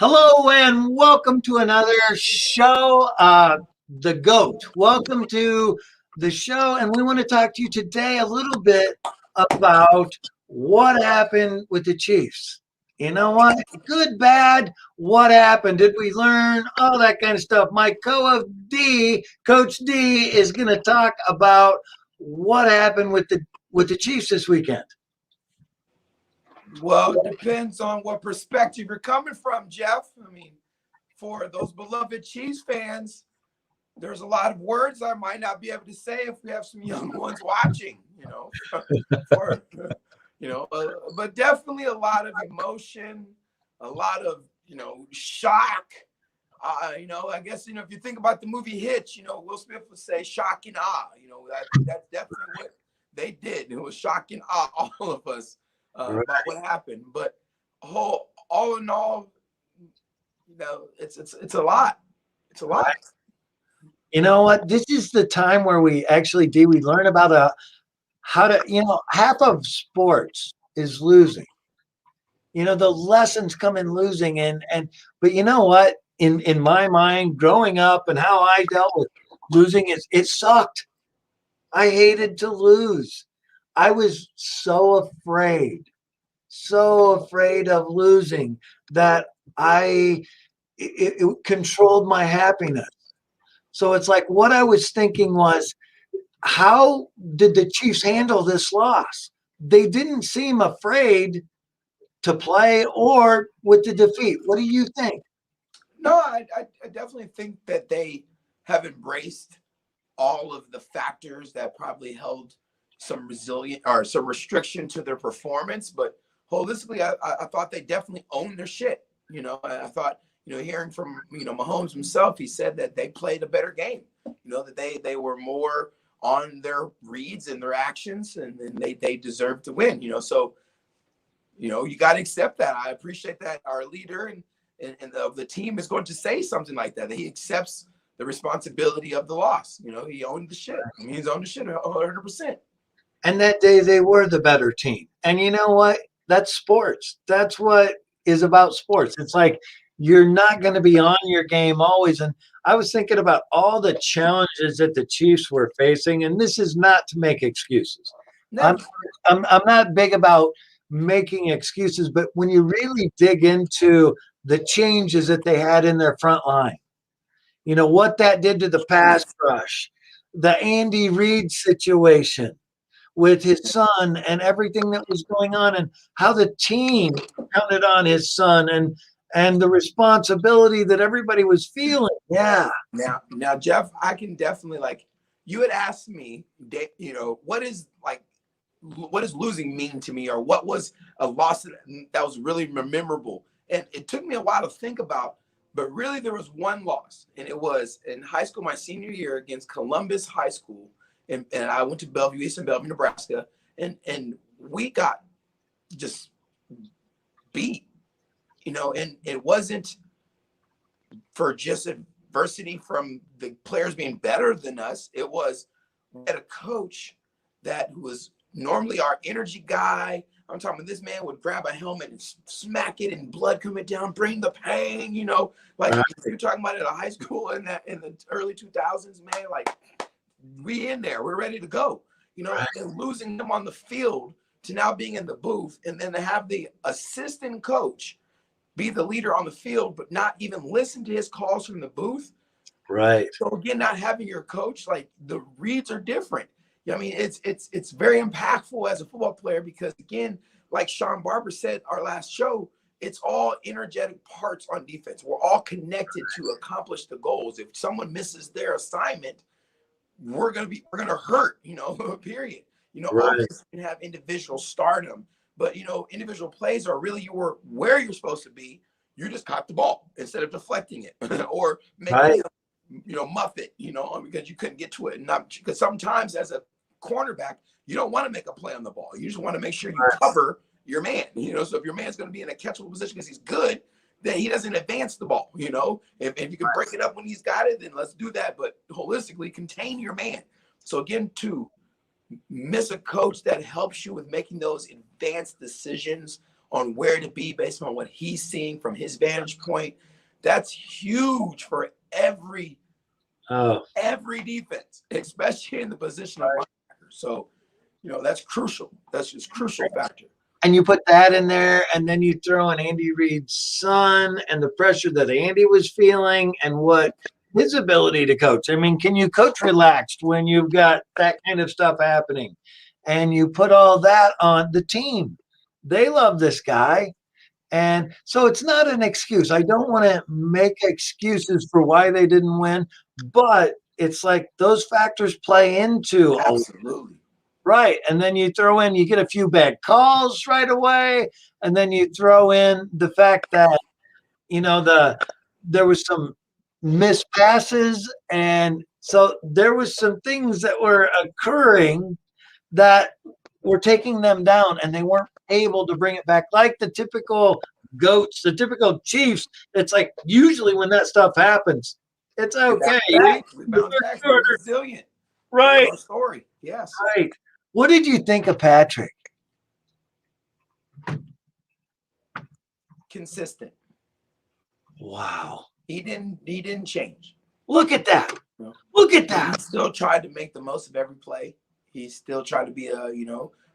Hello and welcome to another show, The GOAT. Welcome to the show, and we want to talk to you today a little bit about what happened with the Chiefs. You know what? Good, bad, what happened? Did we learn? All that kind of stuff. My Coach D, is going to talk about what happened with the Chiefs this weekend. Well, it depends on what perspective you're coming from, Jeff. I mean, for those beloved Chiefs fans, there's a lot of words I might not be able to say if we have some young ones watching, for, but definitely a lot of emotion, a lot of, shock. I guess, if you think about the movie Hitch, Will Smith would say shock and awe. That's definitely what they did. It was shock and awe, all of us. Right. About what happened, but all in all, it's a lot. It's a lot. Right. You know what? This is the time where we actually we learn about how to, half of sports is losing. The lessons come in losing but you know what? In my mind, growing up and how I dealt with losing it sucked. I hated to lose. I was so afraid of losing that it controlled my happiness. So it's like what I was thinking was, how did the Chiefs handle this loss? They didn't seem afraid to play or with the defeat. What do you think? No, I definitely think that they have embraced all of the factors that probably held some resilient or some restriction to their performance, but holistically, I thought they definitely owned their shit. I thought, hearing from, Mahomes himself, he said that they played a better game, that they were more on their reads and their actions, and they deserved to win, so, you got to accept that. I appreciate that our leader and of the team is going to say something like that he accepts the responsibility of the loss. He owned the shit. I mean, he's owned the shit 100%. And that day they were the better team. And you know what? That's sports. That's what is about sports. It's like you're not going to be on your game always. And I was thinking about all the challenges that the Chiefs were facing, and this is not to make excuses. No. I'm not big about making excuses, but when you really dig into the changes that they had in their front line, what that did to the pass rush, the Andy Reid situation with his son and everything that was going on, and how the team counted on his son and the responsibility that everybody was feeling. Yeah. Now, Jeff, I can definitely, you had asked me, what does losing mean to me, or what was a loss that was really memorable? And it took me a while to think about, but really there was one loss, and it was in high school, my senior year against Columbus High School. And I went to Bellevue, Eastern Bellevue, Nebraska, and we got just beat, and it wasn't for just adversity from the players being better than us. It was, we had a coach who was normally our energy guy. I'm talking about, this man would grab a helmet and smack it and blood coming down, bring the pain, you're talking about at a high school in the early 2000s, man, we in there, we're ready to go, and losing them on the field to now being in the booth, and then to have the assistant coach be the leader on the field, but not even listen to his calls from the booth. Right. So again, not having your coach, the reads are different. I mean, it's very impactful as a football player, because again, like Sean Barber said, our last show, it's all energetic parts on defense. We're all connected to accomplish the goals. If someone misses their assignment, we're gonna hurt, period. Right. Offense can have individual stardom, but individual plays are really, you were where you're supposed to be. You just caught the ball instead of deflecting it or making muff it, because you couldn't get to it. And not because sometimes as a cornerback, you don't want to make a play on the ball. You just want to make sure you cover your man. So if your man's going to be in a catchable position because he's good, then he doesn't advance the ball. If you can break it up when he's got it, then let's do that. But holistically, contain your man. So again, to miss a coach that helps you with making those advanced decisions on where to be based on what he's seeing from his vantage point. That's huge for every defense, especially in the position of linebacker. So, that's crucial. That's just crucial factor. And you put that in there, and then you throw in Andy Reid's son and the pressure that Andy was feeling and what his ability to coach. I mean, can you coach relaxed when you've got that kind of stuff happening? And you put all that on the team. They love this guy. And so it's not an excuse. I don't want to make excuses for why they didn't win, but it's like those factors play into absolutely. Right. And then you throw in, you get a few bad calls right away. And then you throw in the fact that, there was some missed passes. And so there was some things that were occurring that were taking them down, and they weren't able to bring it back like the typical goats, the typical Chiefs. It's like usually when that stuff happens, it's okay. We bounce back. We're resilient. Right. Our story. Yes. Right. What did you think of Patrick? Consistent. Wow. He didn't change. Look at that. Look at that. He still tried to make the most of every play. He still tried to be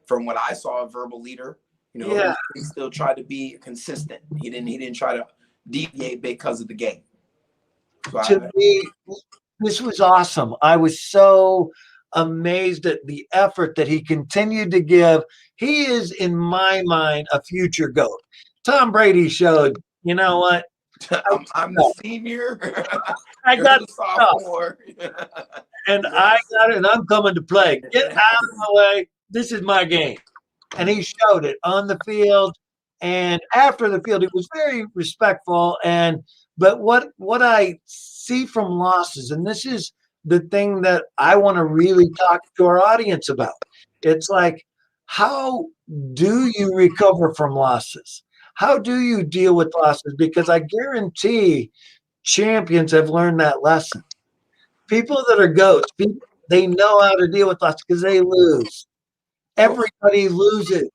from what I saw, a verbal leader. He still tried to be consistent. He didn't try to deviate because of the game. So to me, this was awesome. I was so amazed at the effort that he continued to give. He is, in my mind, a future GOAT. Tom Brady showed, you know what? I'm the senior. I got the sophomore. And I got it, and I'm coming to play. Get out of my way. This is my game. And he showed it on the field. And after the field, he was very respectful. But what I see from losses, and this is the thing that I want to really talk to our audience about. It's like, how do you recover from losses? How do you deal with losses? Because I guarantee champions have learned that lesson. People that are goats, they know how to deal with losses because they lose. Everybody loses.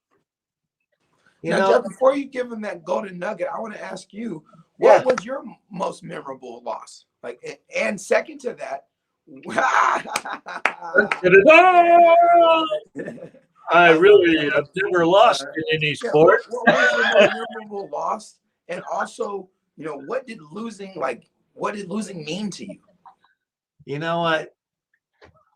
Jeff, before you give him that golden nugget, I want to ask you, what was your most memorable loss? And second to that, I really have never lost in any sport. What was your most memorable loss? And also, what did losing mean to you? You know what?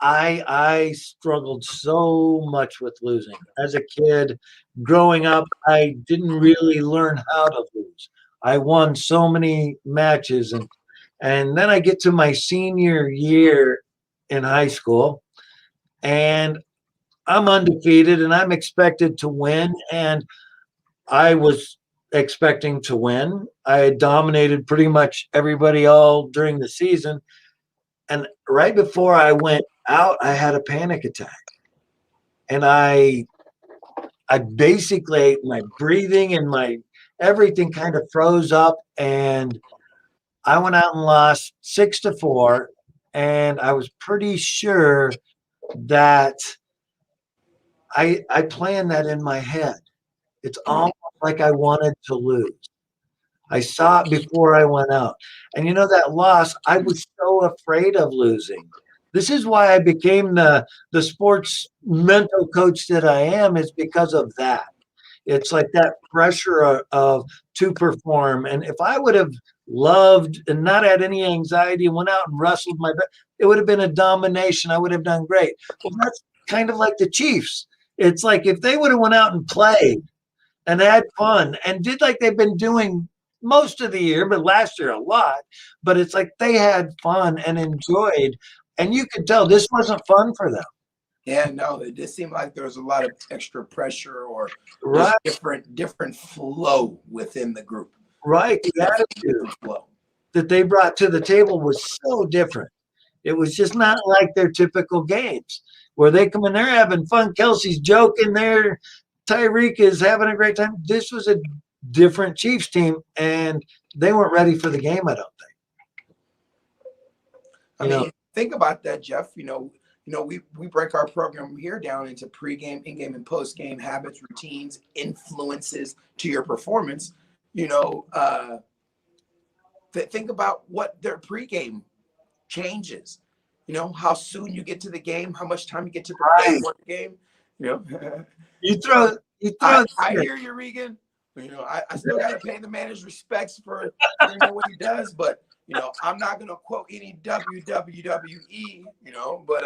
I struggled so much with losing. As a kid, growing up, I didn't really learn how to lose. I won so many matches, and then I get to my senior year in high school, and I'm undefeated, and I'm expected to win, and I was expecting to win. I had dominated pretty much everybody all during the season, and right before I went out, I had a panic attack, and I basically, my breathing and my everything kind of froze up, and I went out and lost 6-4, and I was pretty sure that I planned that in my head. It's almost like I wanted to lose. I saw it before I went out. And that loss, I was so afraid of losing. This is why I became the sports mental coach that I am, is because of that. It's like that pressure of to perform. And if I would have loved and not had any anxiety and went out and wrestled my best, it would have been a domination. I would have done great. Well, that's kind of like the Chiefs. It's like if they would have went out and played and had fun and did like they've been doing most of the year, but last year a lot. But it's like they had fun and enjoyed, and you could tell this wasn't fun for them. Yeah, no, it just seemed like there was a lot of extra pressure or different flow within the group. Right, the attitude that they brought to the table was so different. It was just not like their typical games where they come in, they're having fun. Kelsey's joking there. Tyreek is having a great time. This was a different Chiefs team, and they weren't ready for the game, I don't think. I mean, think about that, Jeff. we break our program here down into pregame, in-game, and post-game habits, routines, influences to your performance. Think about what their pregame changes. How soon you get to the game, how much time you get to prepare Right. for the game. You throw. I hear you, Regan. I still got to pay the man his respects for what he does, but I'm not gonna quote any WWE. But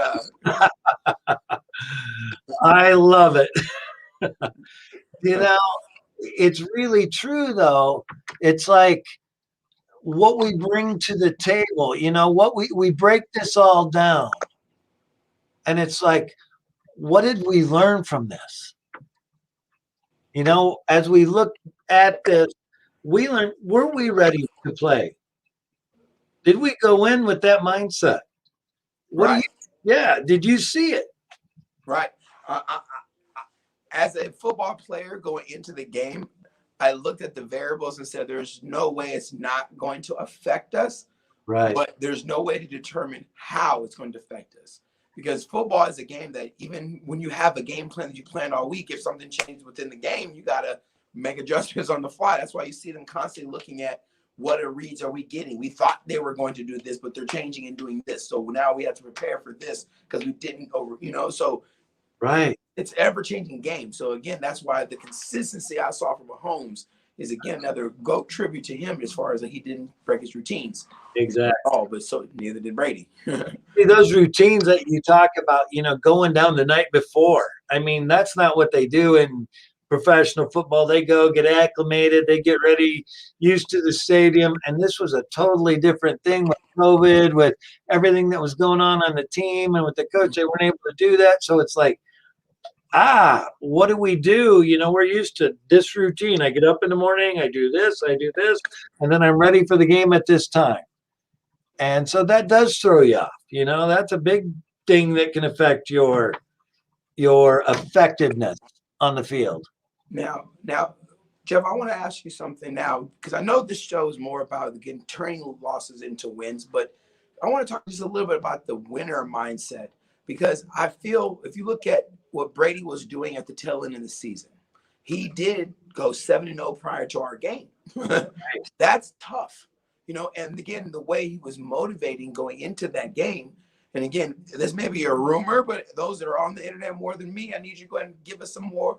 I love it. You know, it's really true though. It's like what we bring to the table, what we break this all down. And it's like, what did we learn from this? As we look at this, we learned, were we ready to play? Did we go in with that mindset? right, Did you see it? right. As a football player going into the game, I looked at the variables and said, there's no way it's not going to affect us. Right. But there's no way to determine how it's going to affect us. Because football is a game that even when you have a game plan that you plan all week, if something changes within the game, you got to make adjustments on the fly. That's why you see them constantly looking at what reads are we getting. We thought they were going to do this, but they're changing and doing this. So now we have to prepare for this because we didn't so right. It's ever-changing game. So again, that's why the consistency I saw from Mahomes is again another GOAT tribute to him as far as that he didn't break his routines. Exactly. Oh, but so neither did Brady. See, those routines that you talk about, going down the night before. I mean, that's not what they do in professional football. They go get acclimated, they get ready, used to the stadium. And this was a totally different thing with COVID, with everything that was going on the team and with the coach. They weren't able to do that. So it's like, what do we do? We're used to this routine. I get up in the morning, I do this, and then I'm ready for the game at this time. And so that does throw you off. That's a big thing that can affect your effectiveness on the field. Now, Jeff, I want to ask you something now, because I know this show is more about again turning losses into wins, but I want to talk just a little bit about the winner mindset, because I feel if you look at what Brady was doing at the tail end of the season, he did go 7-0 prior to our game. That's tough. And again, the way he was motivating going into that game. And again, this may be a rumor, but those that are on the internet more than me, I need you to go ahead and give us some more,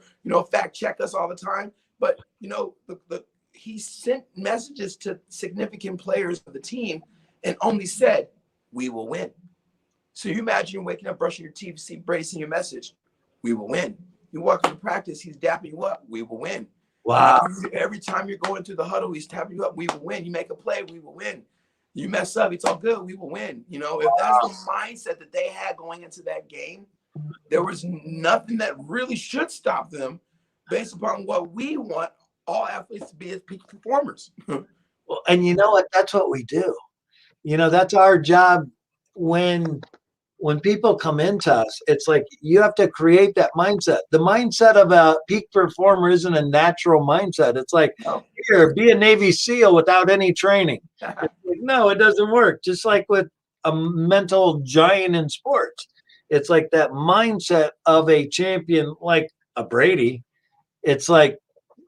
fact check us all the time. But, he sent messages to significant players of the team and only said, we will win. So you imagine waking up, brushing your teeth, see Brady send your message, we will win. You walk into practice, he's dapping you up, we will win. Wow. Every time you're going through the huddle, he's tapping you up. We will win. You make a play, we will win. You mess up, it's all good. We will win. If that's the mindset that they had going into that game, there was nothing that really should stop them based upon what we want all athletes to be as peak performers. Well, and you know what? That's what we do. That's our job when people come into us. It's like you have to create that mindset. The mindset of a peak performer isn't a natural mindset. It's like, here, be a Navy SEAL without any training. No, it doesn't work. Just like with a mental giant in sports. It's like that mindset of a champion like a Brady. It's like,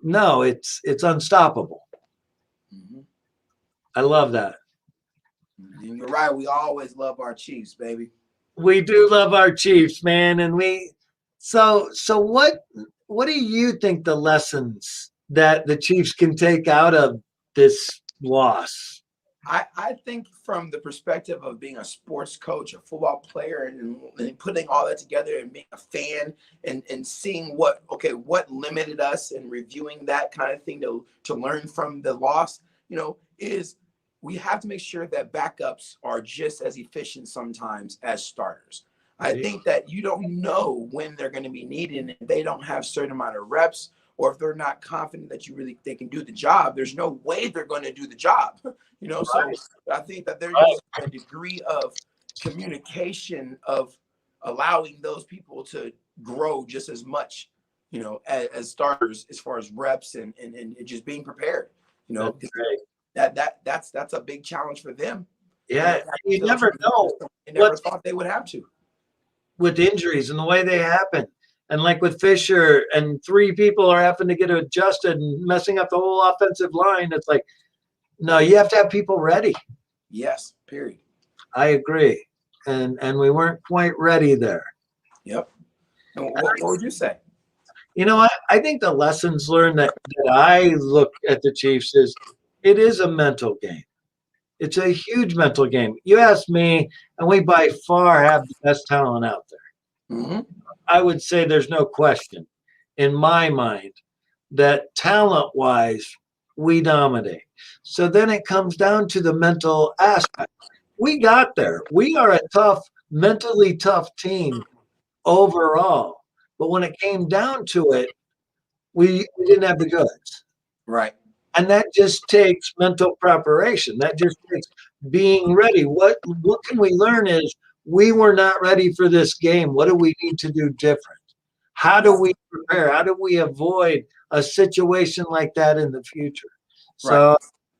no, it's unstoppable. Mm-hmm. I love that. And you're right. We always love our Chiefs, baby. We do love our Chiefs, man. And so what do you think the lessons that the Chiefs can take out of this loss? I think from the perspective of being a sports coach, a football player, and putting all that together and being a fan and seeing what limited us and reviewing that kind of thing to learn from the loss, is we have to make sure that backups are just as efficient sometimes as starters. I think that you don't know when they're going to be needed, and if they don't have a certain amount of reps, or if they're not confident that they can do the job, there's no way they're going to do the job. So I think that there's a degree of communication of allowing those people to grow just as much, as starters, as far as reps and just being prepared. That's a big challenge for them. Yeah, you never know. They never thought they would have to. with injuries and the way they happen. And like with Fisher, and three people are having to get adjusted and messing up the whole offensive line. It's like, no, you have to have people ready. Yes, period. I agree. And we weren't quite ready there. Yep. And what would you say? You know, I think the lessons learned that I look at the Chiefs is it is a mental game. It's a huge mental game. You ask me, and we by far have the best talent out there. Mm-hmm. I would say there's no question in my mind that talent-wise, we dominate. So then it comes down to the mental aspect. We got there. We are a tough, mentally tough team overall. But when it came down to it, we didn't have the goods. Right. And that just takes mental preparation. That just takes being ready. What can we learn is we were not ready for this game. What do we need to do different? How do we prepare? How do we avoid a situation like that in the future? So Right.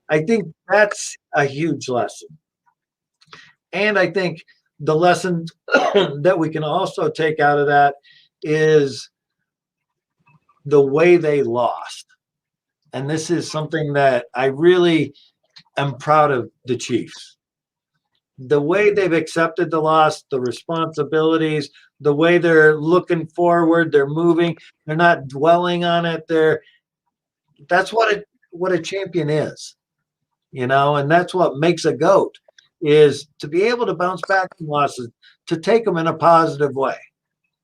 I think that's a huge lesson. And I think the lesson that we can also take out of that is the way they lost. And this is something that I really am proud of the Chiefs. The way they've accepted the loss, the responsibilities, the way they're looking forward, they're moving, they're not dwelling on it. That's what a champion is, and that's what makes a GOAT, is to be able to bounce back from losses, to take them in a positive way.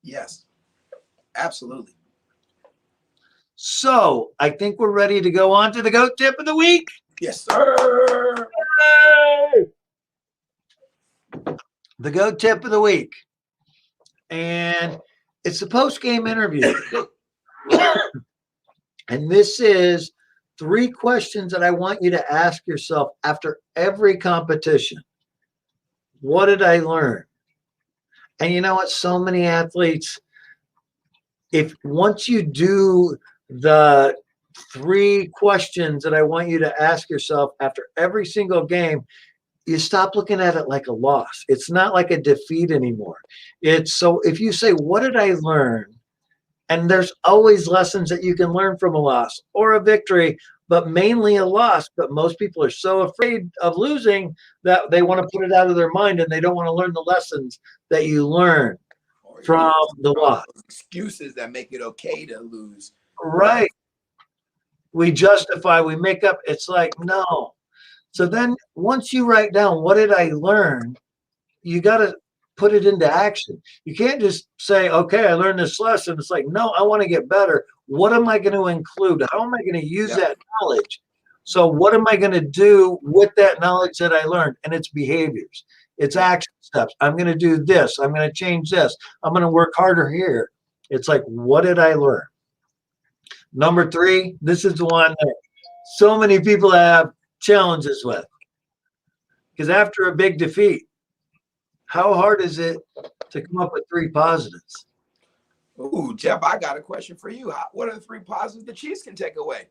Yes, absolutely. So I think we're ready to go on to the GOAT tip of the week. Yes, sir. Yay! The GOAT tip of the week. And it's the post-game interview. And this is 3 questions that I want you to ask yourself after every competition. What did I learn? And you know what? So many athletes, if once you do the 3 questions that I want you to ask yourself after every single game, you stop looking at it like a loss. It's not like a defeat anymore. So if you say, what did I learn? And there's always lessons that you can learn from a loss or a victory, but mainly a loss. But most people are so afraid of losing that they want to put it out of their mind, and they don't want to learn the lessons that you learn from the loss. Excuses that make it okay to lose. Right. We justify, we make up. It's like, no. So then once you write down, what did I learn? You got to put it into action. You can't just say, okay, I learned this lesson. It's like, no, I want to get better. What am I going to include? How am I going to use that knowledge? So what am I going to do with that knowledge that I learned? And it's behaviors. It's action steps. I'm going to do this. I'm going to change this. I'm going to work harder here. It's like, what did I learn? Number 3, this is the one that so many people have challenges with. Because after a big defeat, how hard is it to come up with 3 positives? Ooh, Jeff, I got a question for you. What are the 3 positives the Chiefs can take away?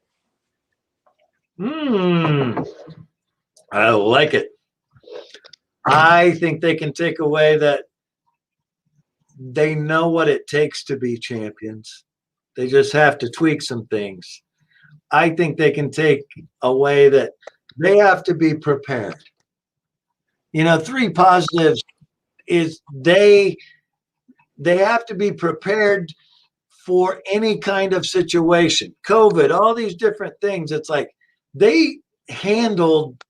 I like it. I think they can take away that they know what it takes to be champions. They just have to tweak some things. I think they can take away that they have to be prepared. 3 positives is they have to be prepared for any kind of situation. COVID, all these different things. It's like they handled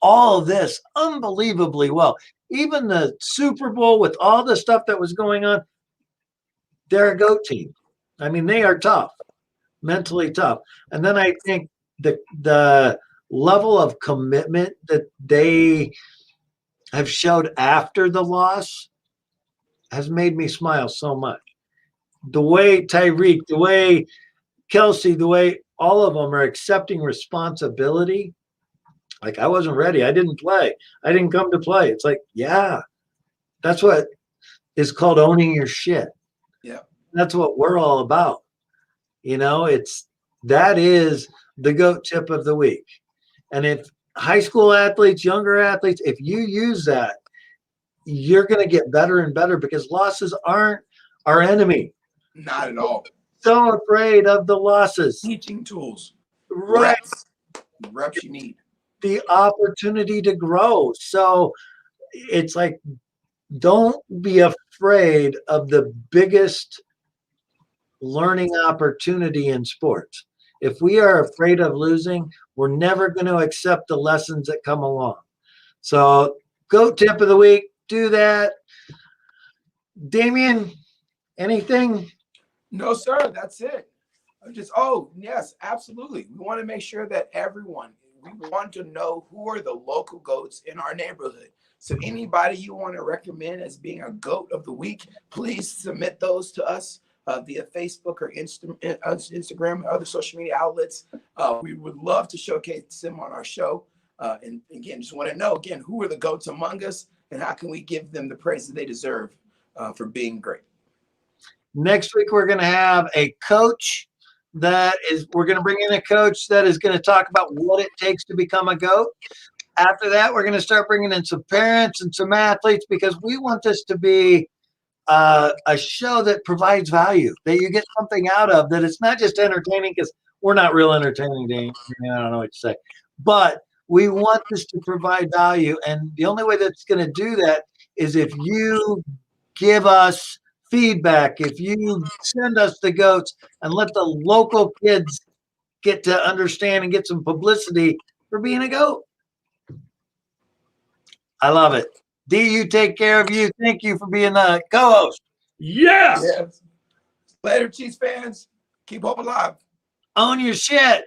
all of this unbelievably well. Even the Super Bowl with all the stuff that was going on, they're a GOAT team. I mean, they are tough, mentally tough. And then I think the level of commitment that they have showed after the loss has made me smile so much. The way Tyreek, the way Kelsey, the way all of them are accepting responsibility. Like, I wasn't ready. I didn't play. I didn't come to play. It's like, yeah, that's what is called owning your shit. Yeah. That's what we're all about. That is the GOAT tip of the week. And if high school athletes, younger athletes, if you use that, you're going to get better and better because losses aren't our enemy. Not at all. So afraid of the losses. Teaching tools. Right. Reps you need. The opportunity to grow. So it's like, don't be afraid of the biggest learning opportunity in sports. If we are afraid of losing, we're never going to accept the lessons that come along. So, GOAT tip of the week, do that. Damien, anything? No, sir. That's it. Yes, absolutely. We want to make sure that we want to know who are the local goats in our neighborhood. So anybody you want to recommend as being a goat of the week, please submit those to us via Facebook or Instagram and other social media outlets. We would love to showcase them on our show. And again, just want to know, again, who are the goats among us and how can we give them the praise that they deserve for being great. Next week, we're going to have a coach we're going to bring in a coach that is going to talk about what it takes to become a GOAT. After that, we're going to start bringing in some parents and some athletes because we want this to be a show that provides value, that you get something out of, that it's not just entertaining because we're not real entertaining. I don't know what to say. But we want this to provide value. And the only way that's going to do that is if you give us feedback, if you send us the goats and let the local kids get to understand and get some publicity for being a GOAT. I love it. D, you take care of you. Thank you for being the co-host. Yes. Later, Chiefs fans. Keep hope alive. Own your shit.